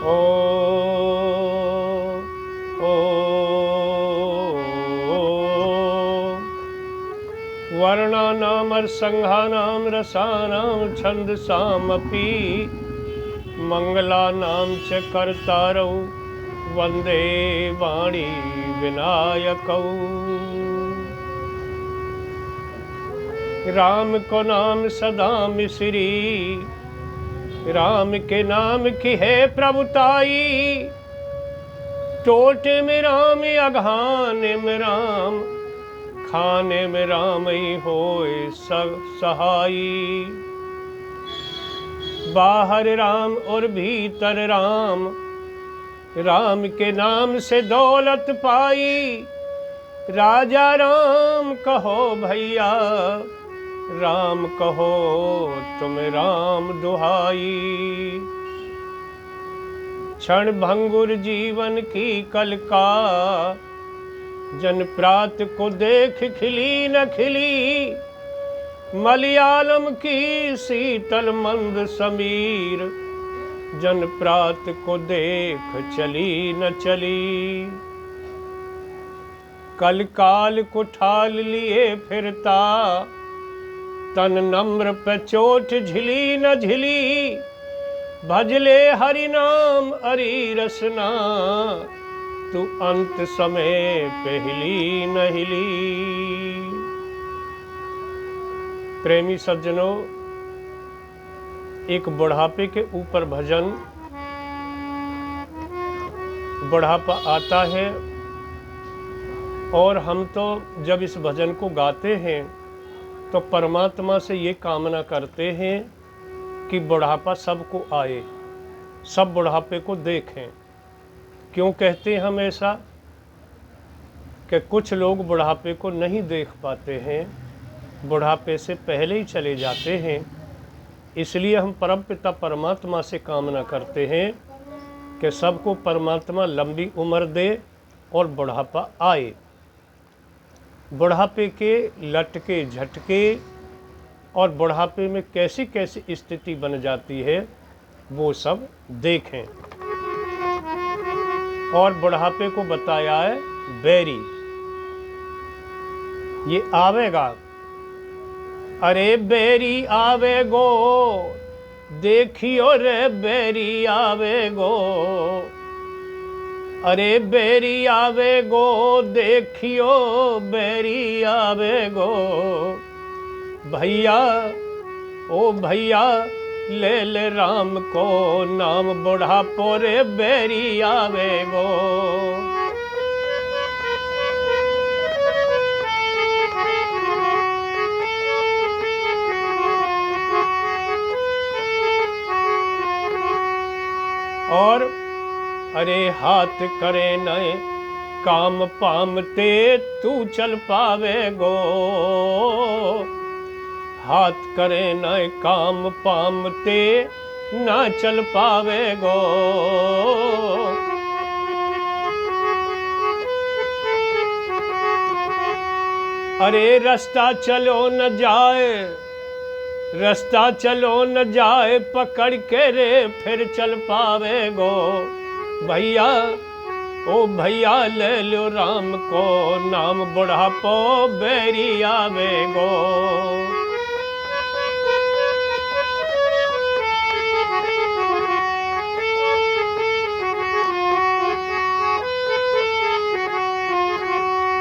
ओ ओ वर्णानां संघानां रसानां छंदसामपि मंगलानां च कर्तारौ वंदे वाणी विनायकौ। राम को नाम सदा मिश्री, राम के नाम की है प्रभुताई। टोटे में राम अघाने में राम, खाने में राम ही होए सहाई। बाहर राम और भीतर राम, राम के नाम से दौलत पाई। राजा राम कहो भैया, राम कहो तुम राम दुहाई। क्षण भंगुर जीवन की कल का, जन प्रात को देख खिली न खिली। मलयालम की शीतल मंद समीर, जन प्रात को देख चली न चली। कल काल को ठाल लिए फिरता, तन नम्र पे चोट झिली न झिली। भजले हरि नाम अरी रसना, तू अंत समय पे हिली न हिली। प्रेमी सज्जनों, एक बुढ़ापे के ऊपर भजन, बुढ़ापा आता है और हम तो जब इस भजन को गाते हैं तो परमात्मा से ये कामना करते हैं कि बुढ़ापा सबको आए, सब बुढ़ापे को देखें। क्यों कहते हैं हम ऐसा? कि कुछ लोग बुढ़ापे को नहीं देख पाते हैं, बुढ़ापे से पहले ही चले जाते हैं। इसलिए हम परमपिता परमात्मा से कामना करते हैं कि सबको परमात्मा लंबी उम्र दे और बुढ़ापा आए। बुढ़ापे के लटके झटके और बुढ़ापे में कैसी कैसी स्थिति बन जाती है वो सब देखें। और बुढ़ापे को बताया है बैरी, ये आवेगा। अरे बैरी आवेगो, देखियो रे बैरी आवेगो। अरे बैरी आवेगो, देखियो बैरी आवेगो। भैया ओ भैया, ले ले राम को नाम, बुढ़ापो रे बैरी आवेगो। और अरे हाथ करे नए काम पामते, तू चल पावेगो। हाथ करे नए काम पामते, ना चल पावेगो। अरे रास्ता चलो न जाए, रास्ता चलो न जाए, पकड़ के रे फिर चल पावेगो। भैया ओ भैया, ले लो राम को नाम, बुढ़ापो बैरी आवेगो।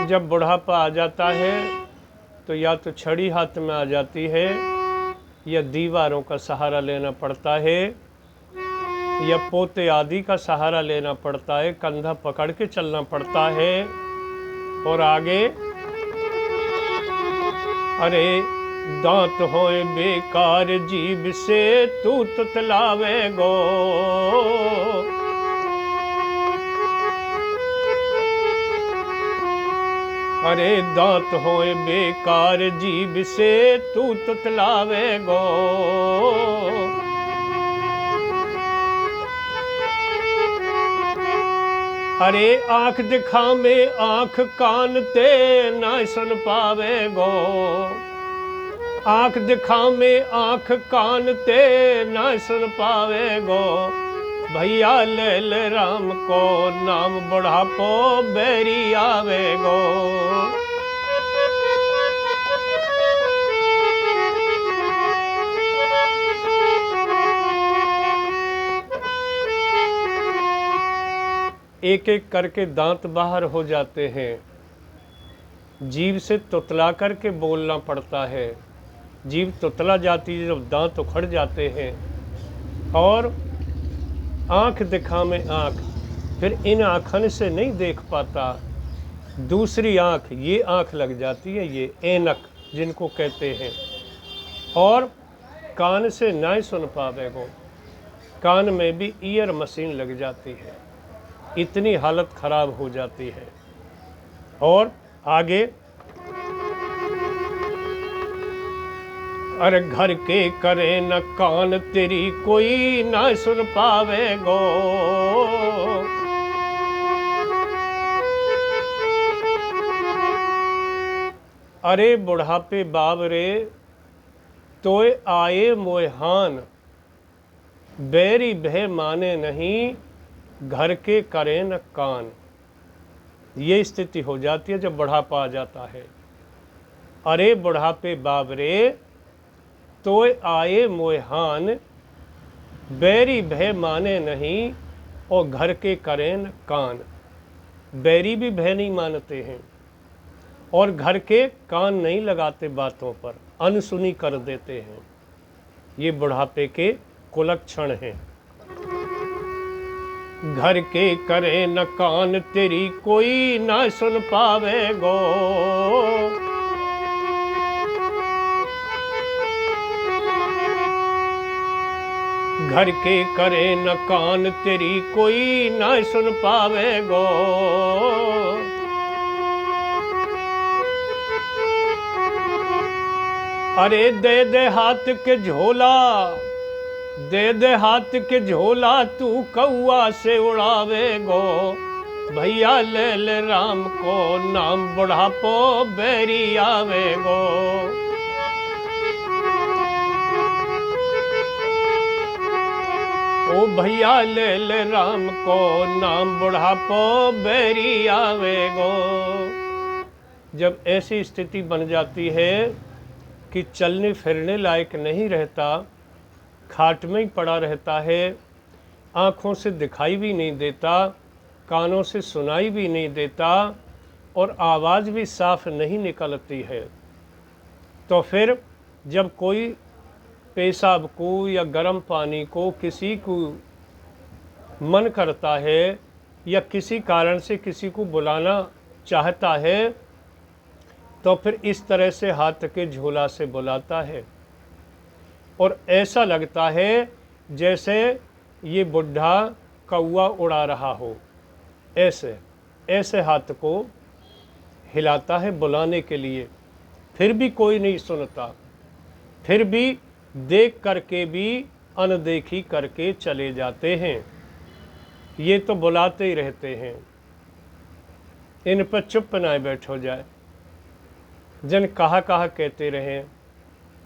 जब बुढ़ापा आ जाता है तो या तो छड़ी हाथ में आ जाती है, या दीवारों का सहारा लेना पड़ता है, या पोते आदि का सहारा लेना पड़ता है, कंधा पकड़ के चलना पड़ता है। और आगे अरे दांत होए बेकार जीभ से, तू तुतलावेगो। अरे दांत होए बेकार जीभ से, तू तुतलावेगो। अरे आँख दिखावे आँख कान ते, ना सुन पावेगो। आँख दिखावे आँख कान ते, ना सुन पावेगो। भैया ले ले राम को नाम बुढ़ापो बैरी आवेगो। एक एक करके दांत बाहर हो जाते हैं, जीभ से तुतला करके बोलना पड़ता है। जीभ तुतला जाती है जब दांत उखड़ जाते हैं, और आँख दिखा में आँख, फिर इन आँखन से नहीं देख पाता, दूसरी आँख, ये आँख लग जाती है, ये ऐनक जिनको कहते हैं। और कान से नहीं सुन पावेगो, कान में भी ईयर मशीन लग जाती है, इतनी हालत खराब हो जाती है। और आगे, अरे घर के करे न कान तेरी कोई ना सुन पावेगो। अरे बुढ़ापे बाब रे तोय आए मोहान, बैरी भय माने नहीं घर के करे न कान। ये स्थिति हो जाती है जब बुढ़ापा आ जाता है। अरे बुढ़ापे बाब रे तोय आए मोहान, बैरी भय माने नहीं और घर के करे न कान। बैरी भी भय नहीं मानते हैं और घर के कान नहीं लगाते, बातों पर अनसुनी कर देते हैं। ये बुढ़ापे के कुलक्षण हैं। घर के करे न कान तेरी कोई ना सुन पावेगो। घर के करे न कान तेरी कोई ना सुन पावेगो। अरे दे दे हाथ के झोला, दे दे हाथ के झोला तू कौआ से उड़ावेगो। भैया ले ले राम को नाम बुढ़ापो बैरी आवेगो। ओ भैया ले ले राम को नाम बुढ़ापो बैरी आवेगो। जब ऐसी स्थिति बन जाती है कि चलने फिरने लायक नहीं रहता, खाट में ही पड़ा रहता है, आँखों से दिखाई भी नहीं देता, कानों से सुनाई भी नहीं देता और आवाज़ भी साफ नहीं निकलती है, तो फिर जब कोई पेशाब को या गर्म पानी को किसी को मन करता है या किसी कारण से किसी को बुलाना चाहता है, तो फिर इस तरह से हाथ के झोला से बुलाता है और ऐसा लगता है जैसे ये बुढ़ा कौवा उड़ा रहा हो। ऐसे ऐसे हाथ को हिलाता है बुलाने के लिए, फिर भी कोई नहीं सुनता, फिर भी देख करके भी अनदेखी करके चले जाते हैं। ये तो बुलाते ही रहते हैं, इन पर चुप ना बैठो जाए, जन कहा कहते रहें,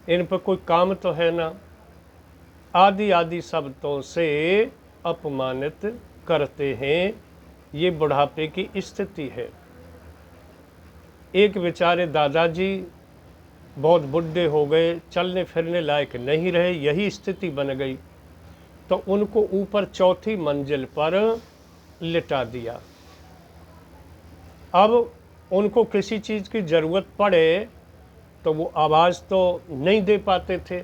इन पर कोई काम तो है ना। आदि आदि शब्दों से अपमानित करते हैं। ये बुढ़ापे की स्थिति है। एक बेचारे दादाजी बहुत बुढ़े हो गए, चलने फिरने लायक नहीं रहे, यही स्थिति बन गई, तो उनको ऊपर चौथी मंजिल पर लिटा दिया। अब उनको किसी चीज़ की ज़रूरत पड़े तो वो आवाज़ तो नहीं दे पाते थे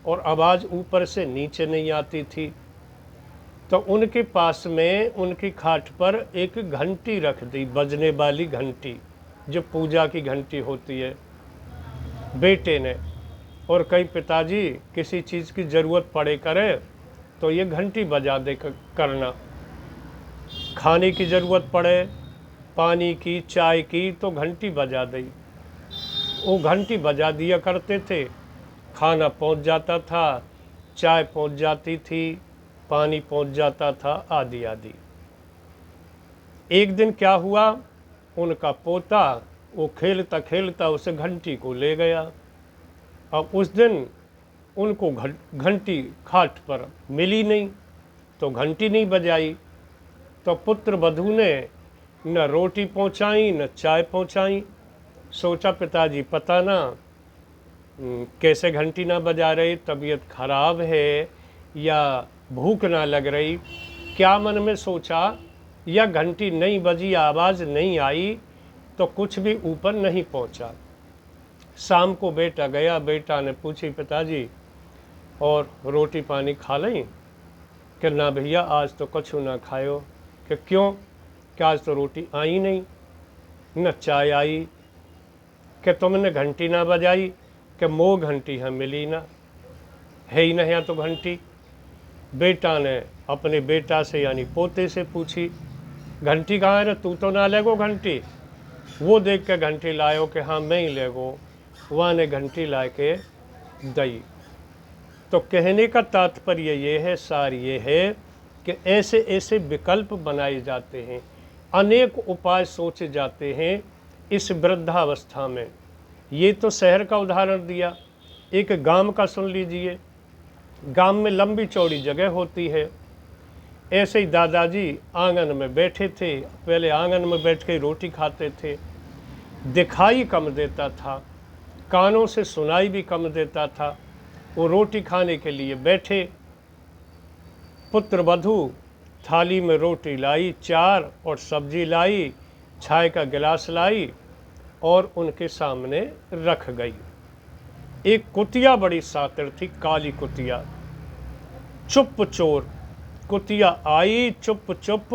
और आवाज़ ऊपर से नीचे नहीं आती थी, तो उनके पास में उनकी खाट पर एक घंटी रख दी, बजने वाली घंटी, जो पूजा की घंटी होती है, बेटे ने। और कहीं पिताजी किसी चीज़ की ज़रूरत पड़े करे तो ये घंटी बजा दे करना, खाने की ज़रूरत पड़े, पानी की, चाय की, तो घंटी बजा दी। वो घंटी बजा दिया करते थे, खाना पहुंच जाता था, चाय पहुंच जाती थी, पानी पहुंच जाता था, आदि आदि। एक दिन क्या हुआ, उनका पोता वो खेलता खेलता उस घंटी को ले गया। अब उस दिन उनको घंटी खाट पर मिली नहीं, तो घंटी नहीं बजाई। तो पुत्र वधू ने न रोटी पहुंचाई न चाय पहुंचाई। सोचा पिताजी पता ना कैसे घंटी ना बजा रही, तबीयत खराब है या भूख ना लग रही। क्या मन में सोचा, या घंटी नहीं बजी, आवाज़ नहीं आई तो कुछ भी ऊपर नहीं पहुंचा। शाम को बेटा गया, बेटा ने पूछी पिताजी और रोटी पानी खा लें? कि ना भैया आज तो कुछ ना खायो। कि क्यों? कि आज तो रोटी आई नहीं, न चाय आई, कि तुमने घंटी ना बजाई। कि मो घंटी है मिली ना, है ही नहीं तो घंटी। बेटा ने अपने बेटा से यानी पोते से पूछी, घंटी कहाँ है रे, तू तो ना लेगो घंटी? वो देख के घंटी लायो कि हाँ मैं ही लेगो। वहाँ ने घंटी ला के दई। तो कहने का तात्पर्य ये है, सार ये है कि ऐसे ऐसे विकल्प बनाए जाते हैं, अनेक उपाय सोचे जाते हैं इस वृद्धावस्था में। ये तो शहर का उदाहरण दिया, एक गांव का सुन लीजिए। गांव में लंबी चौड़ी जगह होती है। ऐसे ही दादाजी आंगन में बैठे थे। पहले आंगन में बैठ के रोटी खाते थे। दिखाई कम देता था, कानों से सुनाई भी कम देता था। वो रोटी खाने के लिए बैठे। पुत्र वधू थाली में रोटी लाई, चार और सब्जी लाई, चाय का गिलास लाई और उनके सामने रख गई। एक कुतिया बड़ी सातिर थी, काली कुतिया, चुप चोर कुतिया आई चुप चुप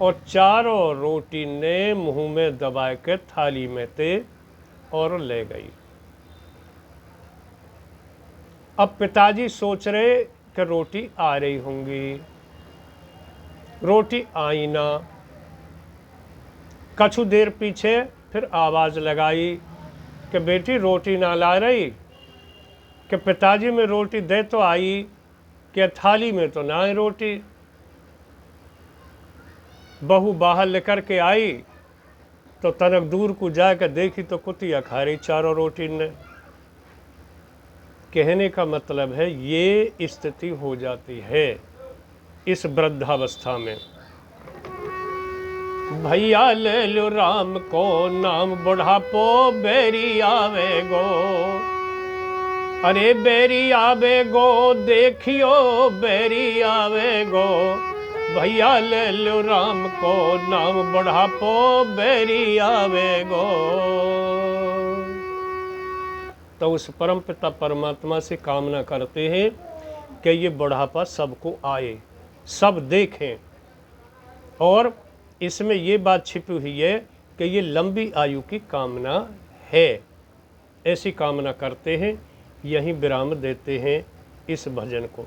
और चारों रोटी ने मुंह में दबा के थाली में थे और ले गई। अब पिताजी सोच रहे कि रोटी आ रही होंगी, रोटी आई ना। कछु देर पीछे फिर आवाज़ लगाई कि बेटी रोटी ना ला रही? कि पिताजी में रोटी दे तो आई, कि थाली में तो ना है रोटी। बहू बाहर लेकर के आई तो तनक दूर को जाकर देखी तो कुतिया खा रही चारों रोटी ने। कहने का मतलब है ये स्थिति हो जाती है इस वृद्धावस्था में। भैया ले लो राम को नाम, बुढ़ापो बेरी आवे गो। अरे बेरी आवे गो, देखियो बेरी आवे गो। भैया ले लो राम को नाम, बुढ़ापो बेरी आवे गो। तो उस परम पिता परमात्मा से कामना करते हैं कि ये बुढ़ापा सबको आए, सब देखें। और इसमें ये बात छिपी हुई है कि ये लंबी आयु की कामना है। ऐसी कामना करते हैं। यहीं विराम देते हैं इस भजन को।